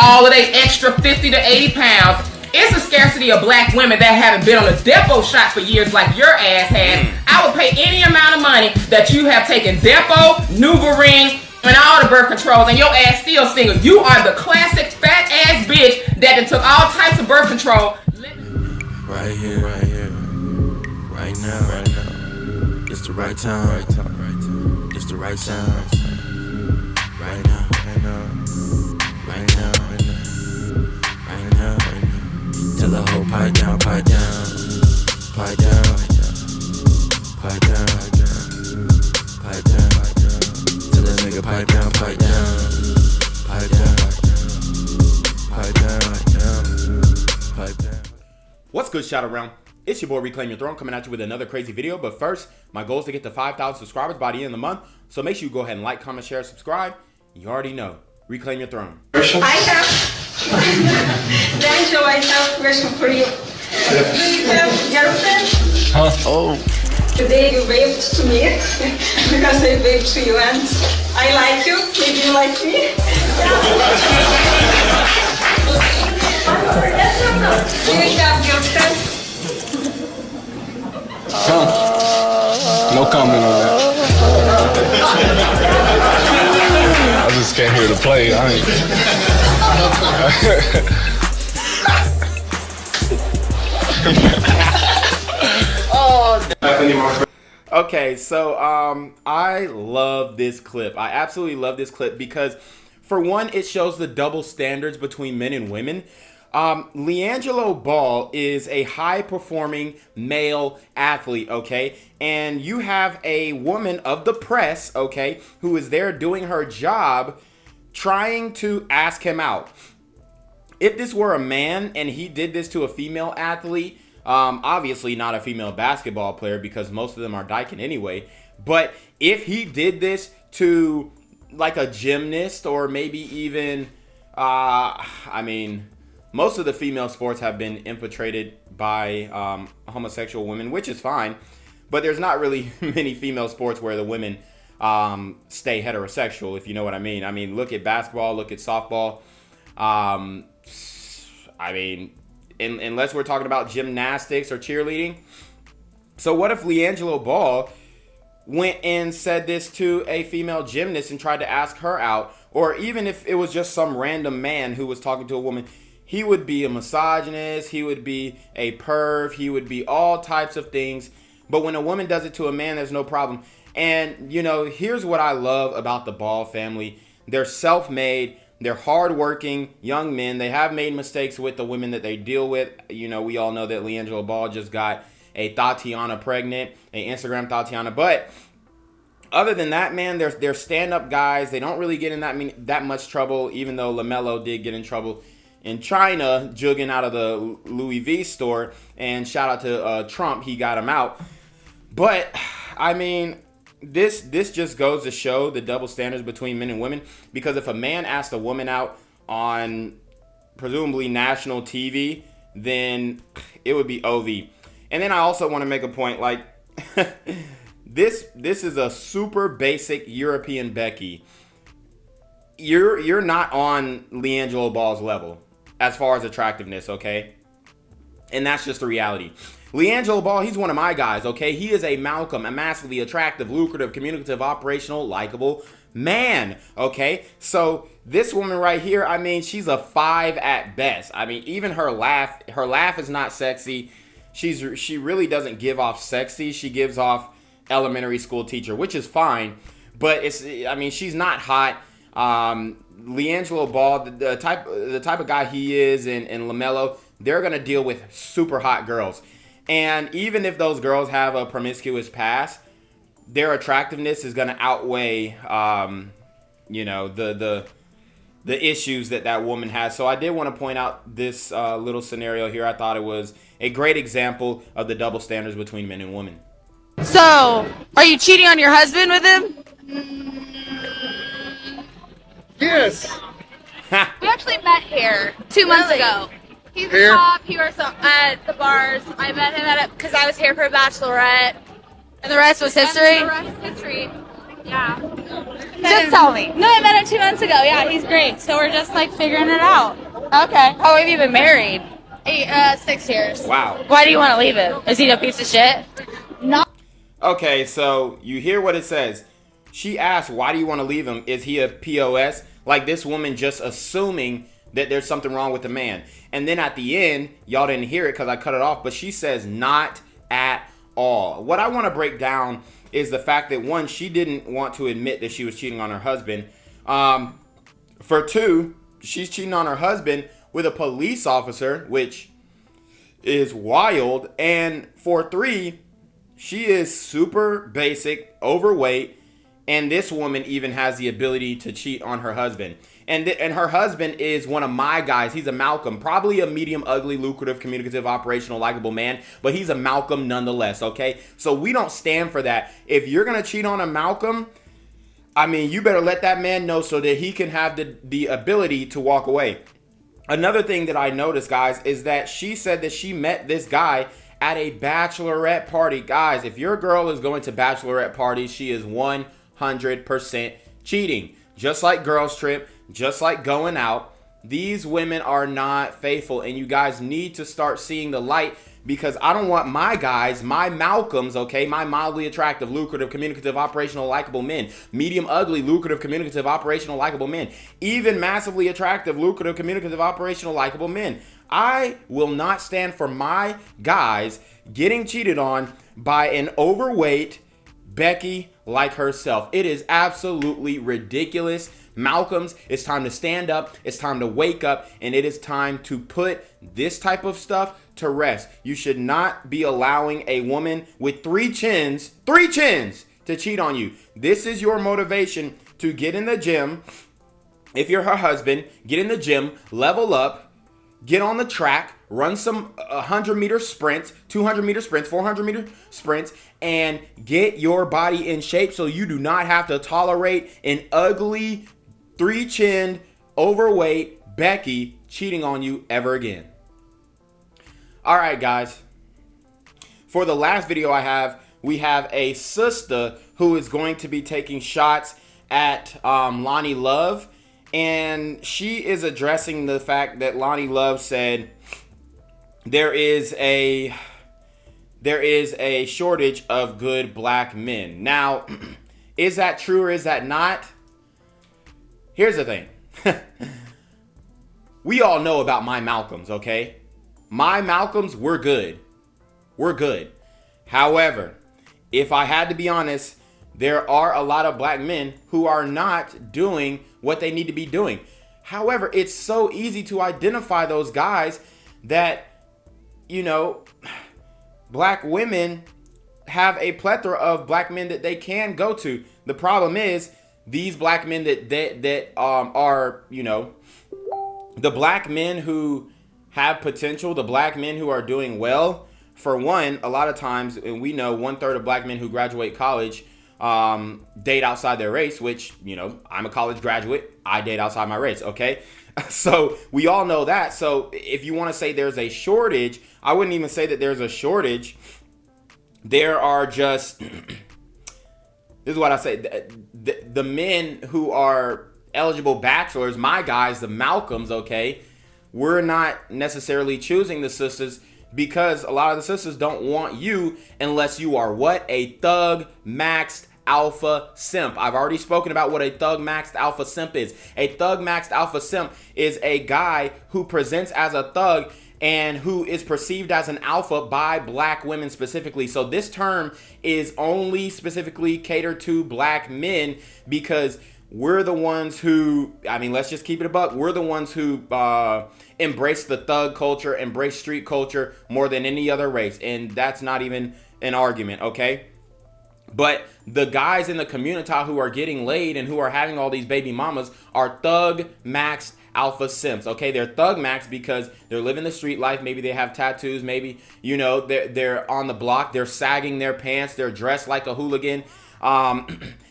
all of their extra 50 to 80 pounds. It's a scarcity of black women that haven't been on a depot shot for years like your ass has. I would pay any amount of money that you have taken depot, NuvaRing, and all the birth controls, and your ass still single. You are the classic fat ass bitch that took all types of birth control. Right here, right now, it's the right time, it's the right time, right now, right now. Tell the whole pipe down, pipe down, pipe down, pipe down, pipe down. Tell that nigga pipe down, pipe down, pipe down, pipe down, pipe down. What's good, shout around? It's your boy Reclaim Your Throne coming at you with another crazy video. But first, my goal is to get to 5,000 subscribers by the end of the month. So make sure you go ahead and like, comment, share, subscribe. You already know. Reclaim your throne. I have Daniel, I have a question for you. Do you have girlfriend? Huh? Oh. Today you waved to me because I waved to you and I like you. Maybe you like me. Do you have girlfriend? No comment on that. I just came here to play. I ain't. Okay, so I love this clip. I absolutely love this clip because, for one, it shows the double standards between men and women. LiAngelo Ball is a high-performing male athlete, okay? And you have a woman of the press, okay, who is there doing her job, trying to ask him out. If this were a man and he did this to a female athlete, obviously not a female basketball player because most of them are dyking anyway, but if he did this to like a gymnast or maybe even, most of the female sports have been infiltrated by homosexual women, which is fine. But there's not really many female sports where the women stay heterosexual, if you know what I mean. I mean, look at basketball, look at softball. Unless we're talking about gymnastics or cheerleading. So what if LiAngelo Ball went and said this to a female gymnast and tried to ask her out? Or even if it was just some random man who was talking to a woman, he would be a misogynist, he would be a perv, he would be all types of things. But when a woman does it to a man, there's no problem. And, you know, here's what I love about the Ball family. They're self-made, they're hardworking young men. They have made mistakes with the women that they deal with. You know, we all know that LiAngelo Ball just got a Tatiana pregnant, an Instagram Tatiana. But other than that, man, they're stand-up guys. They don't really get in that much trouble, even though LaMelo did get in trouble in China, jugging out of the Louis V store, and shout out to Trump, he got him out. But I mean, this just goes to show the double standards between men and women, because if a man asked a woman out on presumably national TV, then it would be OV. And then I also want to make a point, like this is a super basic European Becky. You're not on LiAngelo Ball's level as far as attractiveness, okay? And that's just the reality. LiAngelo Ball, he's one of my guys, okay? He is a Malcolm, a massively attractive, lucrative, communicative, operational, likable man, okay? So this woman right here, I mean, she's a 5 at best. I mean, even her laugh is not sexy. She really doesn't give off sexy. She gives off elementary school teacher, which is fine. But she's not hot. LiAngelo Ball, the type of guy he is, and LaMelo, they're gonna deal with super hot girls. And even if those girls have a promiscuous past, their attractiveness is gonna outweigh, the issues that woman has. So I did want to point out this little scenario here. I thought it was a great example of the double standards between men and women. So, are you cheating on your husband with him? Yes. We actually met here 2 months ago. He's Here? the top. He works at the bars. I met him because I was here for a bachelorette. And the rest was history? And the rest is history. Yeah. Just tell me. No, I met him 2 months ago. Yeah, he's great. So we're just like figuring it out. Okay. How long have you been married? 6 years. Wow. Why do you want to leave him? Is he a piece of shit? Not. Okay, so you hear what it says. She asked, why do you want to leave him? Is he a POS? Like this woman just assuming that there's something wrong with the man. And then at the end, y'all didn't hear it because I cut it off, but she says not at all. What I want to break down is the fact that one, she didn't want to admit that she was cheating on her husband. For two, she's cheating on her husband with a police officer, which is wild. And for three, she is super basic, overweight, and this woman even has the ability to cheat on her husband. And her husband is one of my guys. He's a Malcolm, probably a medium, ugly, lucrative, communicative, operational, likable man, but he's a Malcolm nonetheless, okay? So we don't stand for that. If you're going to cheat on a Malcolm, I mean, you better let that man know so that he can have the ability to walk away. Another thing that I noticed, guys, is that she said that she met this guy at a bachelorette party. Guys, if your girl is going to bachelorette parties, she is 100% cheating. Just like girls trip, just like going out, these women are not faithful, and you guys need to start seeing the light, because I don't want my guys, my Malcolms, okay, my mildly attractive, lucrative, communicative, operational, likable men, medium ugly, lucrative, communicative, operational, likable men, even massively attractive, lucrative, communicative, operational, likable men. I will not stand for my guys getting cheated on by an overweight Becky like herself. It is absolutely ridiculous. Malcolms, it's time to stand up. It's time to wake up. And it is time to put this type of stuff to rest. You should not be allowing a woman with three chins to cheat on you. This is your motivation to get in the gym. If you're her husband, get in the gym, level up, get on the track, run some 100-meter sprints, 200-meter sprints, 400-meter sprints, and get your body in shape so you do not have to tolerate an ugly, three-chinned, overweight Becky cheating on you ever again. All right, guys. For the last video we have a sister who is going to be taking shots at Lonni Love. And she is addressing the fact that Lonni Love said there is a shortage of good black men. Now, is that true or is that not? Here's the thing. We all know about my Malcolms, okay? My Malcolms, we're good. We're good. However, if I had to be honest, there are a lot of black men who are not doing what they need to be doing. However, it's so easy to identify those guys that, you know, black women have a plethora of black men that they can go to. The problem is these black men that are, you know, the black men who have potential, the black men who are doing well. For one, a lot of times, and we know 1/3 of black men who graduate college date outside their race, which, you know, I'm a college graduate. I date outside my race, okay? So we all know that. So if you want to say there's a shortage, I wouldn't even say that there's a shortage. There are just, this is what I say, the men who are eligible bachelors, my guys, the Malcolms, okay, we're not necessarily choosing the sisters because a lot of the sisters don't want you unless you are what? A thug maxed alpha simp. I've already spoken about what a thug maxed alpha simp is. A thug maxed alpha simp is a guy who presents as a thug and who is perceived as an alpha by black women specifically. So this term is only specifically catered to black men because we're the ones who, I mean, let's just keep it a buck. We're the ones who embrace the thug culture, embrace street culture more than any other race. And that's not even an argument, okay? But the guys in the community who are getting laid and who are having all these baby mamas are thug maxed alpha simps, okay? They're thug maxed because they're living the street life. Maybe they have tattoos. Maybe, you know, they're on the block. They're sagging their pants. They're dressed like a hooligan.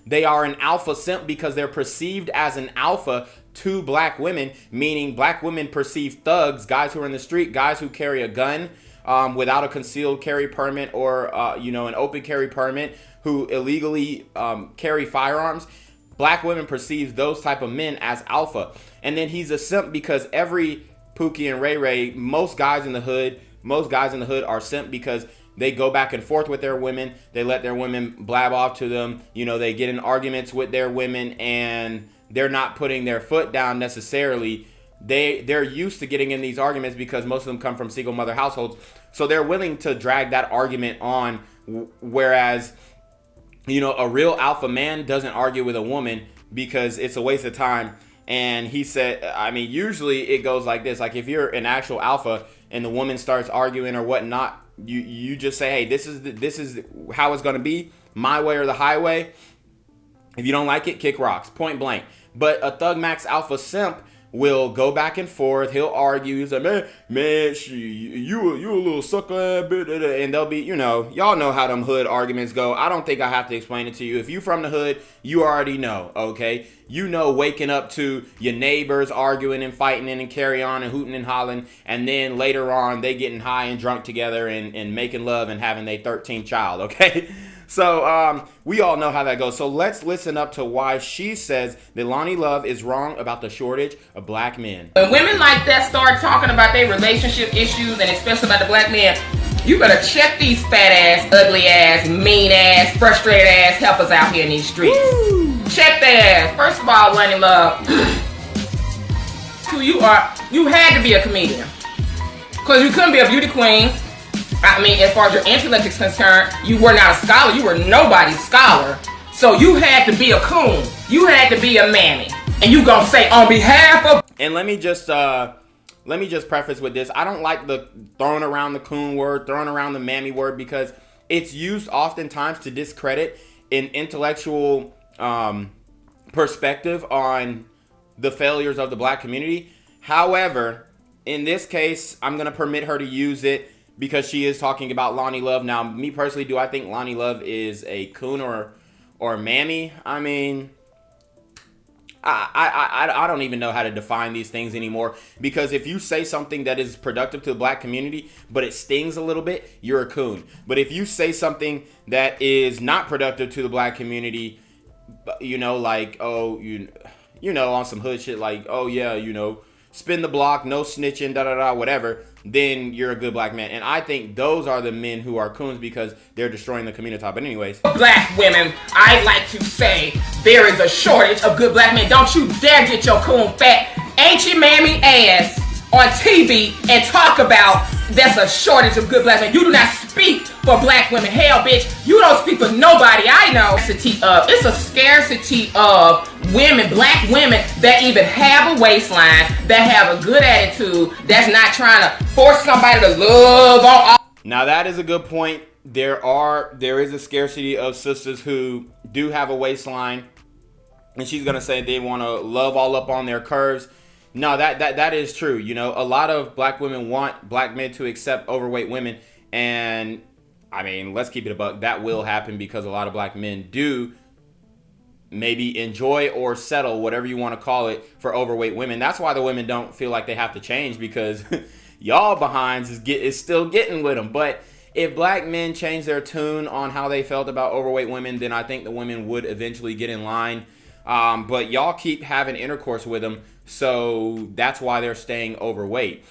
They are an alpha simp because they're perceived as an alpha to black women, meaning black women perceive thugs, guys who are in the street, guys who carry a gun without a concealed carry permit or, you know, an open carry permit, who illegally carry firearms. black women perceive those type of men as alpha. And then he's a simp because every Pookie and Ray Ray, most guys in the hood are simp because they go back and forth with their women. They let their women blab off to them. You know, they get in arguments with their women and they're not putting their foot down necessarily. They're used to getting in these arguments because most of them come from single mother households. So they're willing to drag that argument on. Whereas, you know, a real alpha man doesn't argue with a woman because it's a waste of time. And he said, I mean, usually it goes like this. Like if you're an actual alpha and the woman starts arguing or whatnot, you just say, hey, this is how it's going to be, my way or the highway. If you don't like it, kick rocks, point blank. But a Thug Max alpha simp will go back and forth. He'll argue. He's like, man, you a little sucker, and they'll be, you know, y'all know how them hood arguments go. I don't think I have to explain it to you. If you from the hood, you already know, okay? You know, waking up to your neighbors arguing and fighting and carry on and hooting and hollering, and then later on they getting high and drunk together and making love and having their 13th child, okay? So we all know how that goes. So let's listen up to why she says that Lonni Love is wrong about the shortage of black men. When women like that start talking about their relationship issues and especially about the black men, you better check these fat ass, ugly ass, mean ass, frustrated ass helpers out here in these streets. Woo. Check their ass. First of all, Lonni Love, you had to be a comedian. Because you couldn't be a beauty queen. I mean, as far as your intellect is concerned, you were not a scholar. You were nobody's scholar. So you had to be a coon. You had to be a mammy. And you gonna say on behalf of... And let me just preface with this. I don't like the throwing around the coon word, throwing around the mammy word, because it's used oftentimes to discredit an intellectual perspective on the failures of the black community. However, in this case, I'm gonna permit her to use it because she is talking about Lonni Love. Now, me personally, do I think Lonni Love is a coon or mammy? I mean, I don't even know how to define these things anymore, because if you say something that is productive to the black community, but it stings a little bit, you're a coon. But if you say something that is not productive to the black community, you know, like, oh, you know, on some hood shit, like, oh yeah, you know, spin the block, no snitching, whatever, then you're a good black man. And I think those are the men who are coons because they're destroying the community. But anyways. Black women, I like to say there is a shortage of good black men. Don't you dare get your coon fat, ancient mammy ass on TV and talk about there's a shortage of good black men. You do not speak for black women. Hell, bitch, you don't speak for nobody. I know. It's a scarcity of women, black women that even have a waistline, that have a good attitude, that's not trying to force somebody to love on all. Now that is a good point. There is a scarcity of sisters who do have a waistline, and she's gonna say they want to love all up on their curves. No, that is true. You know, a lot of black women want black men to accept overweight women, and I mean, let's keep it a buck. That will happen because a lot of black men do maybe enjoy or settle, whatever you want to call it, for overweight women. That's why the women don't feel like they have to change, because y'all behinds is still getting with them. But if black men change their tune on how they felt about overweight women, then I think the women would eventually get in line. But y'all keep having intercourse with them, so that's why they're staying overweight.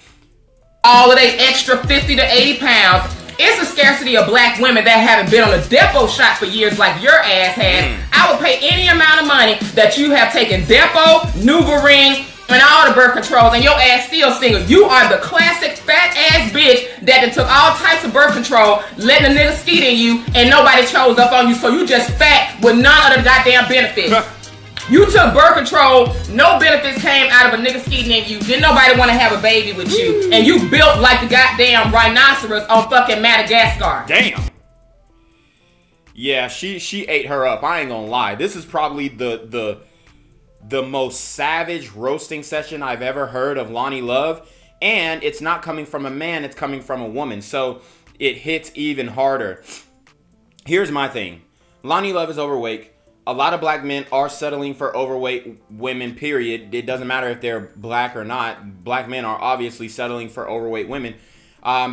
All of they extra 50 to 80 pounds. It's a scarcity of black women that haven't been on a Depo shot for years like your ass has. I would pay any amount of money that you have taken Depo, NuvaRing, and all the birth controls, and your ass still single. You are the classic fat ass bitch that took all types of birth control, letting a nigga skeet in you, and nobody chose up on you, so you just fat with none of the goddamn benefits. You took birth control, no benefits came out of a nigga skeeting in you. Didn't nobody want to have a baby with you. And you built like the goddamn rhinoceros on fucking Madagascar. Damn. Yeah, she ate her up. I ain't gonna lie. This is probably the most savage roasting session I've ever heard of Lonni Love. And it's not coming from a man, it's coming from a woman. So it hits even harder. Here's my thing. Lonni Love is overweight. A lot of black men are settling for overweight women, period. It doesn't matter if they're black or not. Black men are obviously settling for overweight women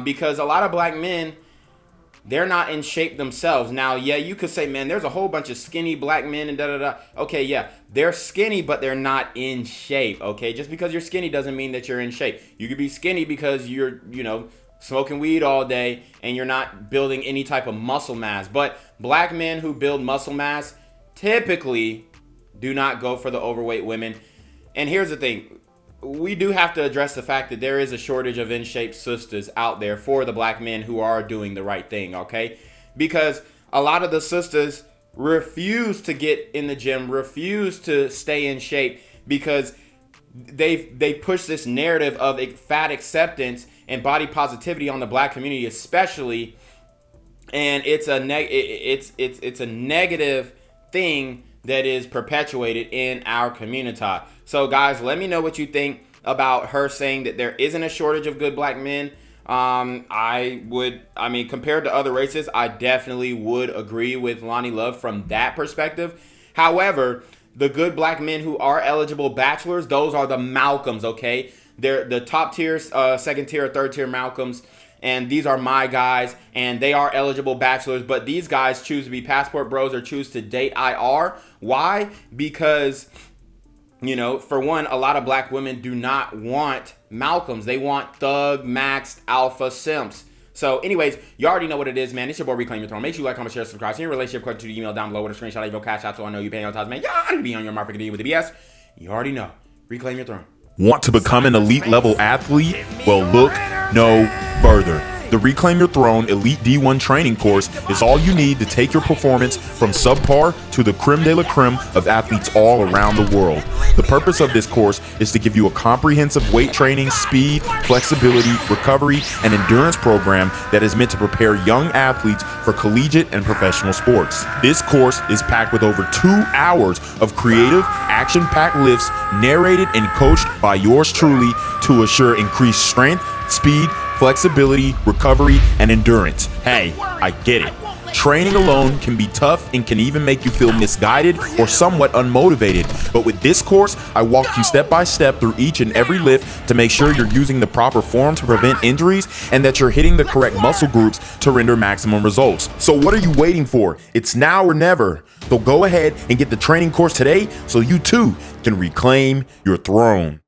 because a lot of black men they're not in shape themselves. Now, yeah, you could say, man, there's a whole bunch of skinny black men and da-da-da. Okay, yeah, they're skinny, but they're not in shape, okay? Just because you're skinny doesn't mean that you're in shape. You could be skinny because you're, smoking weed all day and you're not building any type of muscle mass. But black men who build muscle mass typically do not go for the overweight women. And here's the thing. We do have to address the fact that there is a shortage of in-shape sisters out there for the black men who are doing the right thing, okay? Because a lot of the sisters refuse to get in the gym, refuse to stay in shape because they push this narrative of fat acceptance and body positivity on the black community especially, and it's a negative thing that is perpetuated in our community. So guys, let me know what you think about her saying that there isn't a shortage of good black men. Compared to other races, I definitely would agree with Lonni Love from that perspective. However, the good black men who are eligible bachelors, those are the Malcolms, okay? They're the top tier, second tier, third tier Malcolms. And these are my guys, and they are eligible bachelors. But these guys choose to be passport bros or choose to date IR. Why? Because, for one, a lot of black women do not want Malcolms. They want thug, maxed, alpha simps. So anyways, you already know what it is, man. It's your boy Reclaim Your Throne. Make sure you like, comment, share, subscribe. Send your relationship question to the email down below with a screenshot of your cash out so I know you're paying your tithes, man. Y'all gotta be on your mark for with the BS. You already know. Reclaim your throne. Want to become an elite level athlete? Well, look no further. The Reclaim Your Throne Elite D1 training course is all you need to take your performance from subpar to the creme de la creme of athletes all around the world. The purpose of this course is to give you a comprehensive weight training, speed, flexibility, recovery, and endurance program that is meant to prepare young athletes for collegiate and professional sports. This course is packed with over 2 hours of creative, action-packed lifts narrated and coached by yours truly to assure increased strength, speed, flexibility, recovery, and endurance. Hey, I get it. Training alone can be tough and can even make you feel misguided or somewhat unmotivated. But with this course, I walk you step by step through each and every lift to make sure you're using the proper form to prevent injuries and that you're hitting the correct muscle groups to render maximum results. So what are you waiting for? It's now or never. So go ahead and get the training course today so you too can reclaim your throne.